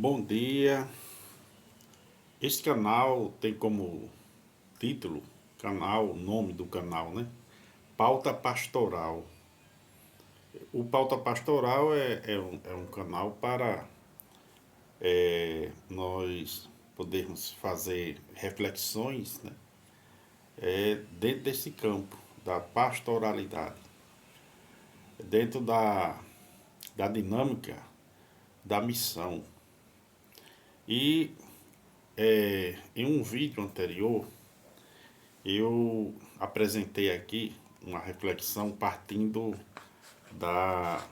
Bom dia. Este canal tem como título, nome do canal, né? Pauta Pastoral. O Pauta Pastoral é um canal para nós podermos fazer reflexões, né? Dentro desse campo da pastoralidade, dentro da dinâmica da missão. E em um vídeo anterior, eu apresentei aqui uma reflexão partindo da,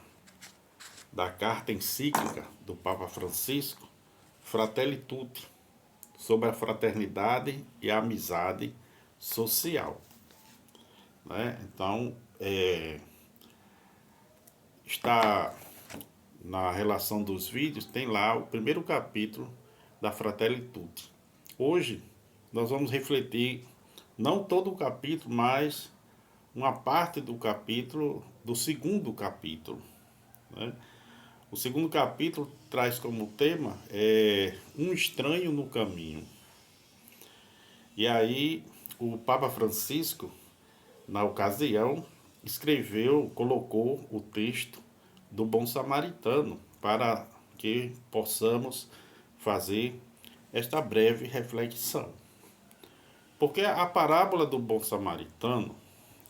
da carta encíclica do Papa Francisco, Fratelli Tutti, sobre a fraternidade e a amizade social. Né? Então, está na relação dos vídeos, tem lá o primeiro capítulo da Fratelli Tutti. Hoje, nós vamos refletir não todo o capítulo, mas uma parte do capítulo, do segundo capítulo. Né? O segundo capítulo traz como tema um estranho no caminho. E aí o Papa Francisco, na ocasião, colocou o texto do Bom Samaritano para que possamos fazer esta breve reflexão. Porque a parábola do Bom Samaritano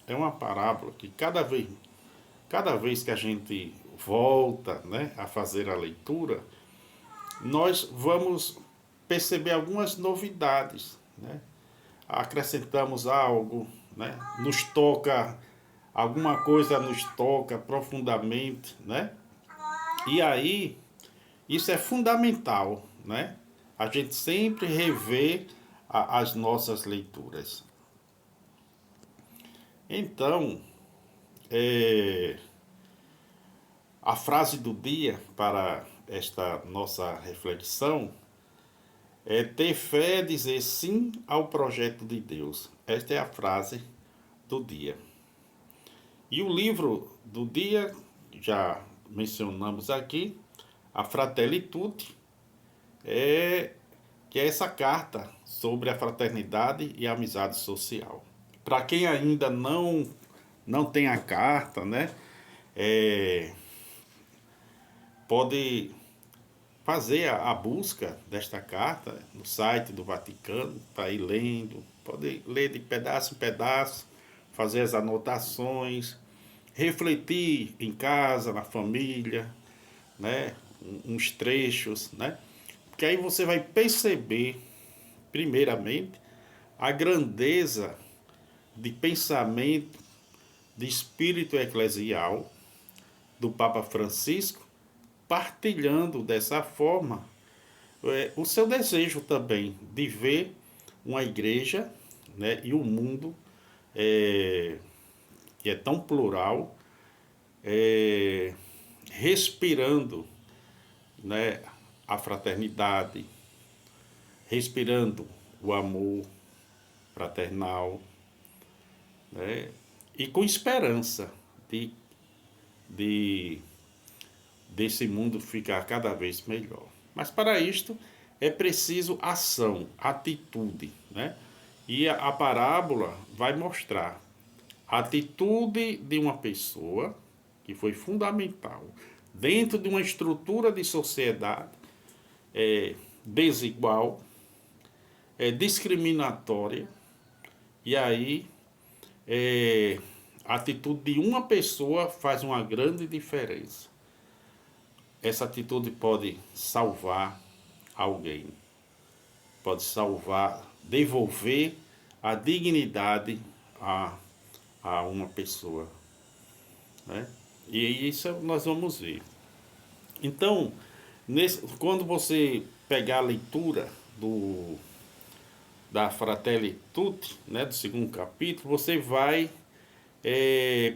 é uma parábola que cada vez que a gente volta, né, a fazer a leitura, nós vamos perceber algumas novidades, né? Acrescentamos algo, né? Alguma coisa nos toca profundamente, né? E aí, isso é fundamental, né? A gente sempre rever as nossas leituras. Então, a frase do dia para esta nossa reflexão é: ter fé é dizer sim ao projeto de Deus. Esta é a frase do dia. E o livro do dia, já mencionamos aqui, a Fratelli Tutti, que é essa carta sobre a fraternidade e a amizade social. Para quem ainda não tem a carta, né, pode fazer a busca desta carta no site do Vaticano, para ir lendo, pode ler de pedaço em pedaço, fazer as anotações, refletir em casa, na família, né, uns trechos, né, porque aí você vai perceber, primeiramente, a grandeza de pensamento, de espírito eclesial do Papa Francisco, partilhando dessa forma o seu desejo também de ver uma igreja, né, e o mundo que é tão plural, respirando, né, a fraternidade, respirando o amor fraternal, né, e com esperança de desse mundo ficar cada vez melhor. Mas para isto é preciso ação, atitude, né? E a parábola vai mostrar a atitude de uma pessoa que foi fundamental dentro de uma estrutura de sociedade desigual, discriminatória, e aí a atitude de uma pessoa faz uma grande diferença. Essa atitude pode salvar alguém, pode salvar, devolver a dignidade a uma pessoa, né? E isso nós vamos ver. Então, quando você pegar a leitura da Fratelli Tutti, né, do segundo capítulo, você vai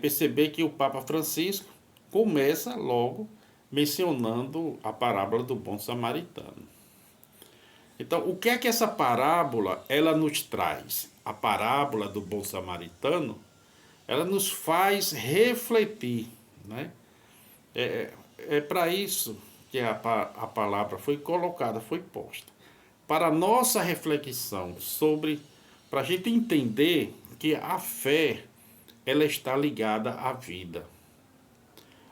perceber que o Papa Francisco começa logo mencionando a parábola do bom samaritano. Então, o que é que essa parábola ela nos traz? A parábola do bom samaritano, ela nos faz refletir, né? É para isso que a palavra foi colocada, foi posta, para nossa reflexão sobre, para a gente entender que a fé, ela está ligada à vida.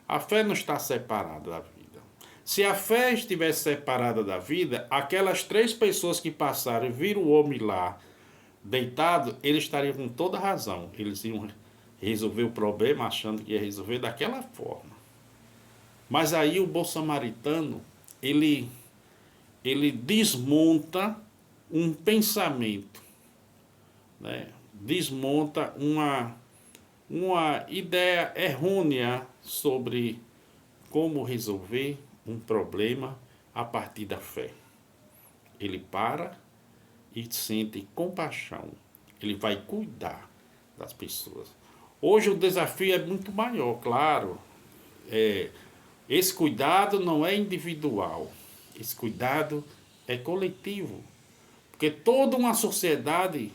A fé não está separada da vida. Se a fé estivesse separada da vida, aquelas 3 pessoas que passaram e viram o homem lá deitado, eles estariam com toda razão. Eles iam resolver o problema achando que ia resolver daquela forma. Mas aí o bom samaritano, ele desmonta um pensamento, né? Desmonta uma ideia errônea sobre como resolver um problema a partir da fé. Ele para e sente compaixão. Ele vai cuidar das pessoas. Hoje o desafio é muito maior, claro. Esse cuidado não é individual. Esse cuidado é coletivo. Porque toda uma sociedade,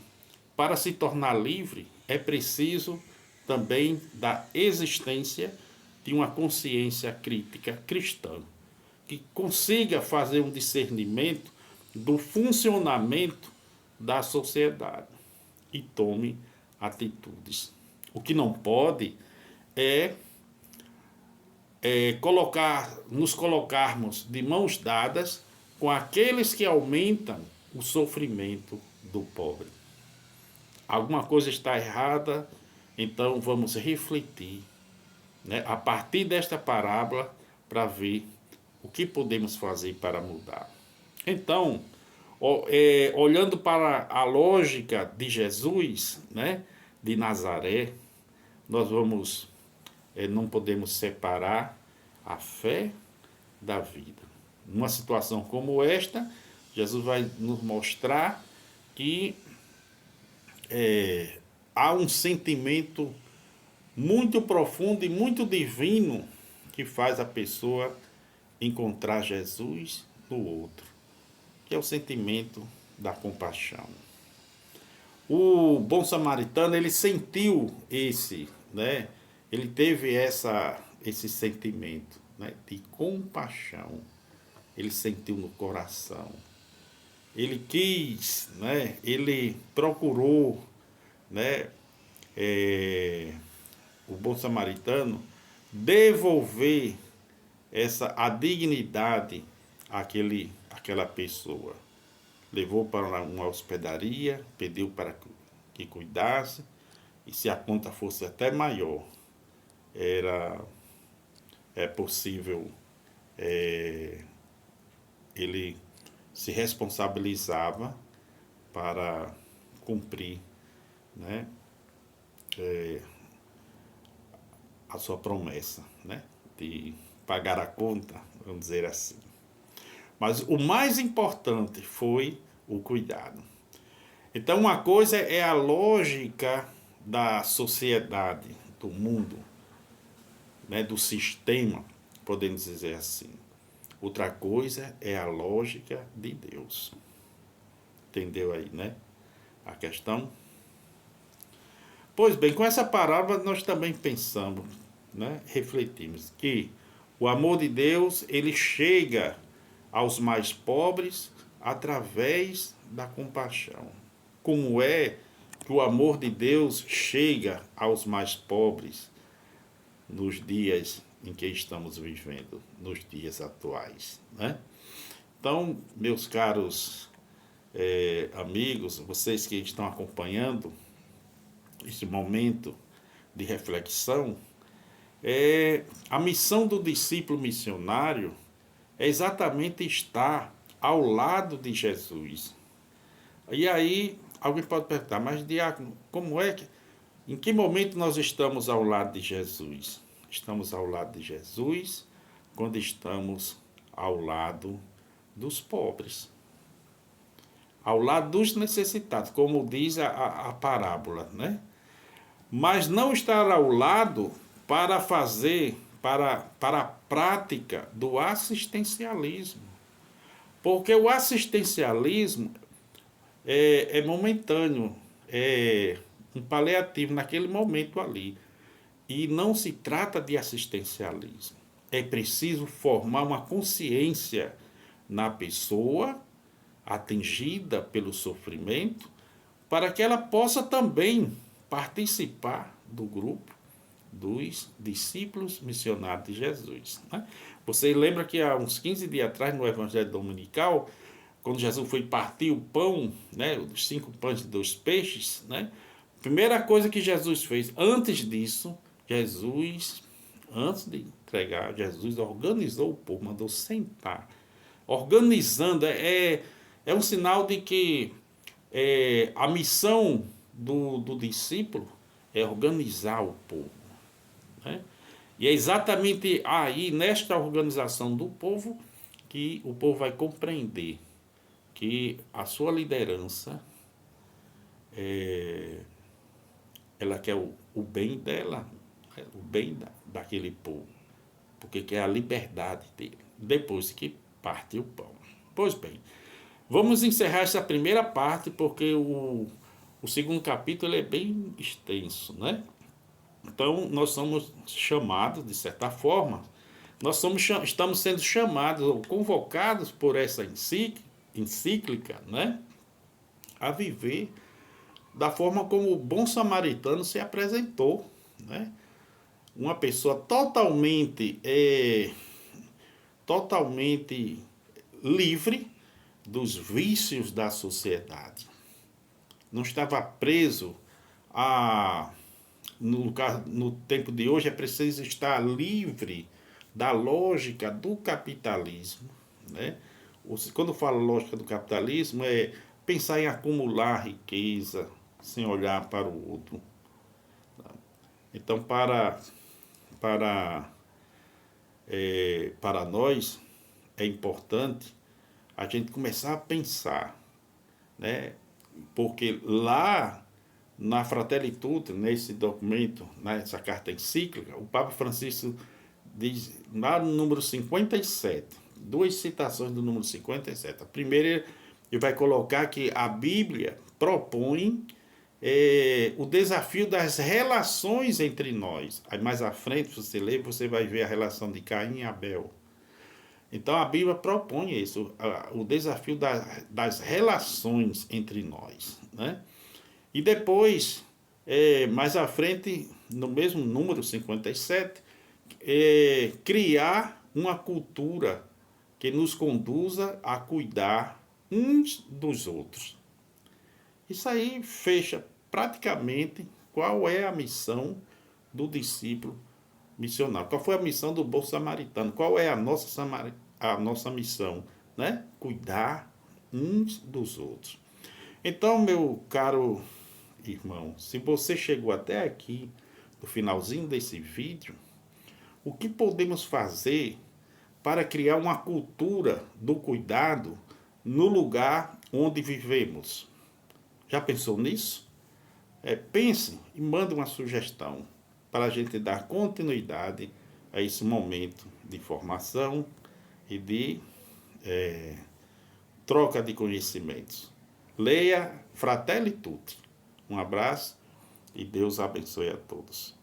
para se tornar livre, é preciso também da existência de uma consciência crítica cristã, que consiga fazer um discernimento do funcionamento da sociedade e tome atitudes. O que não pode é nos colocarmos de mãos dadas com aqueles que aumentam o sofrimento do pobre. Alguma coisa está errada, então vamos refletir, né, a partir desta parábola para ver o que podemos fazer para mudar. Então, olhando para a lógica de Jesus, né, de Nazaré, nós não podemos separar a fé da vida. Numa situação como esta, Jesus vai nos mostrar que há um sentimento muito profundo e muito divino que faz a pessoa encontrar Jesus no outro, que é o sentimento da compaixão. O bom samaritano, ele sentiu né? Ele teve esse sentimento, né, de compaixão. Ele sentiu no coração. Ele quis, né? Ele procurou, né? O bom samaritano devolver a dignidade àquela pessoa. Levou para uma hospedaria, pediu para que cuidasse, e se a conta fosse até maior, é possível, ele se responsabilizava para cumprir, né, a sua promessa, né, de pagar a conta, vamos dizer assim. Mas o mais importante foi o cuidado. Então, uma coisa é a lógica da sociedade, do mundo, né, do sistema, podemos dizer assim. Outra coisa é a lógica de Deus. Entendeu aí, né? A questão? Pois bem, com essa parábola nós também pensamos, né, refletimos que o amor de Deus, ele chega aos mais pobres através da compaixão. Como é que o amor de Deus chega aos mais pobres nos dias em que estamos vivendo, nos dias atuais, né? Então, meus caros amigos, vocês que estão acompanhando este momento de reflexão, a missão do discípulo missionário é exatamente estar ao lado de Jesus. E aí, alguém pode perguntar, mas diácono, em que momento nós estamos ao lado de Jesus? Estamos ao lado de Jesus quando estamos ao lado dos pobres, ao lado dos necessitados, como diz a parábola, né? Mas não estar ao lado para a prática do assistencialismo. Porque o assistencialismo é momentâneo, é um paliativo naquele momento ali. E não se trata de assistencialismo. é preciso formar uma consciência na pessoa atingida pelo sofrimento, para que ela possa também participar do grupo dos discípulos missionários de Jesus. Né? Você lembra que há uns 15 dias atrás, no Evangelho Dominical, quando Jesus foi partir o pão, né, os 5 pães e 2 peixes, né? Primeira coisa que Jesus fez, antes disso, antes de entregar, Jesus organizou o povo, mandou sentar. Organizando é um sinal de que a missão do discípulo é organizar o povo. Né? E é exatamente aí, nesta organização do povo, que o povo vai compreender que a sua liderança, ela quer o bem dela, o bem daquele povo, porque quer a liberdade dele, depois que parte o pão. Pois bem, vamos encerrar essa primeira parte, porque o segundo capítulo é bem extenso, né? Então, nós somos chamados, de certa forma, estamos sendo chamados ou convocados por essa encíclica, né? A viver da forma como o bom samaritano se apresentou, né? Uma pessoa totalmente livre dos vícios da sociedade. Não estava preso a... No tempo de hoje é preciso estar livre da lógica do capitalismo. Né? Quando eu falo lógica do capitalismo, é pensar em acumular riqueza sem olhar para o outro. Então, para nós, é importante a gente começar a pensar, né? Porque lá na Fratelli Tutti, nesse documento, nessa carta encíclica, o Papa Francisco diz, lá no número 57, 2 citações do número 57. A primeira, ele vai colocar que a Bíblia propõe o desafio das relações entre nós. Aí mais à frente, você lê, você vai ver a relação de Caim e Abel. Então a Bíblia propõe isso, o desafio das relações entre nós. Né? E depois, mais à frente, no mesmo número 57, criar uma cultura que nos conduza a cuidar uns dos outros. Isso aí fecha praticamente qual é a missão do discípulo missionário. Qual foi a missão do bom samaritano? Qual é a nossa missão? Né? Cuidar uns dos outros. Então, meu caro irmão, se você chegou até aqui, no finalzinho desse vídeo, o que podemos fazer para criar uma cultura do cuidado no lugar onde vivemos? Já pensou nisso? Pense e mande uma sugestão para a gente dar continuidade a esse momento de formação e de troca de conhecimentos. Leia Fratelli Tutti. Um abraço e Deus abençoe a todos.